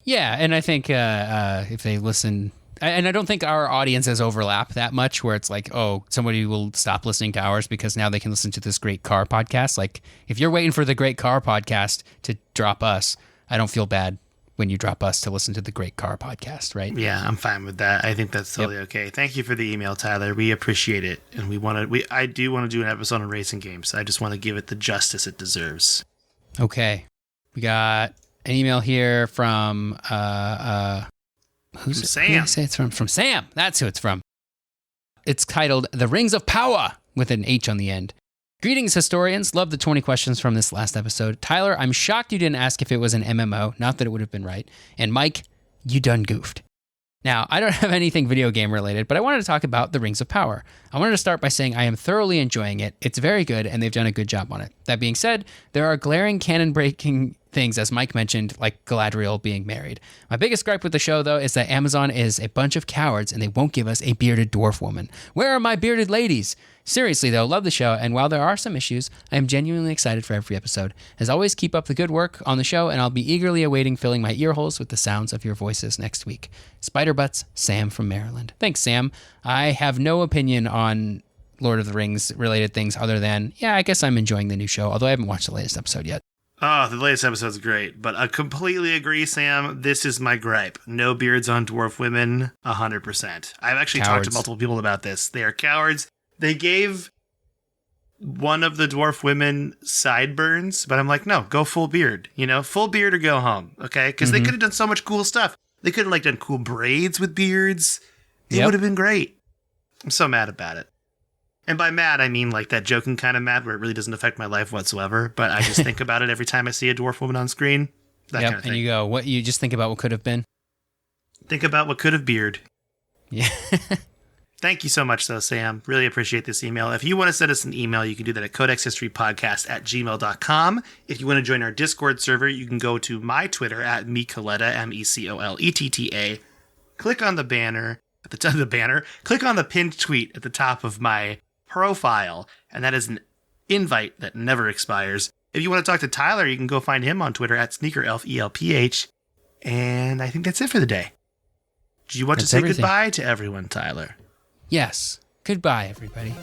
A: Yeah, and I think if they listen, and I don't think our audiences overlap that much where it's like, oh, somebody will stop listening to ours because now they can listen to this great car podcast. Like, if you're waiting for the great car podcast to drop us, I don't feel bad when you drop us to listen to the great car podcast, right?
B: Yeah, I'm fine with that. I think that's totally okay. Thank you for the email, Tyler. We appreciate it. And I do want to do an episode on racing games. I just want to give it the justice it deserves.
A: Okay. We got an email here from who's
B: Sam.
A: Who did I say it's from Sam. That's who it's from. It's titled The Rings of Power with an H on the end. Greetings, historians. Love the 20 questions from this last episode. Tyler, I'm shocked you didn't ask if it was an MMO. Not that it would have been right. And Mike, you done goofed. Now, I don't have anything video game related, but I wanted to talk about The Rings of Power. I wanted to start by saying I am thoroughly enjoying it. It's very good, and they've done a good job on it. That being said, there are glaring canon-breaking things, as Mike mentioned, like Galadriel being married. My biggest gripe with the show, though, is that Amazon is a bunch of cowards, and they won't give us a bearded dwarf woman. Where are my bearded ladies? Seriously, though, love the show, and while there are some issues, I am genuinely excited for every episode. As always, keep up the good work on the show, and I'll be eagerly awaiting filling my ear holes with the sounds of your voices next week. Spider Butts, Sam from Maryland. Thanks, Sam. I have no opinion on Lord of the Rings related things other than, yeah, I guess I'm enjoying the new show, although I haven't watched the latest episode yet.
B: Oh, the latest episode's great, but I completely agree, Sam. This is my gripe. No beards on dwarf women, 100%. I've actually talked to multiple people about this. They are cowards. They gave one of the dwarf women sideburns, but I'm like, no, go full beard. Full beard or go home, okay? Because they could have done so much cool stuff. They could have done cool braids with beards. It would have been great. I'm so mad about it. And by mad, I mean like that joking kind of mad where it really doesn't affect my life whatsoever. But I just think about it every time I see a dwarf woman on screen. That kind of thing.
A: And you go, what? You just think about what could have been?
B: Think about what could have beard.
A: Yeah.
B: Thank you so much, though, Sam. Really appreciate this email. If you want to send us an email, you can do that at codexhistorypodcast@gmail.com. If you want to join our Discord server, you can go to my Twitter at Mecoletta, MECOLETTA. Click on the banner at the top of the banner. Click on the pinned tweet at the top of my profile, and that is an invite that never expires. If you want to talk to Tyler, you can go find him on Twitter at SneakerElf, ELPH. And I think that's it for the day. Do you want to say goodbye to everyone, Tyler?
A: Yes. Goodbye, everybody.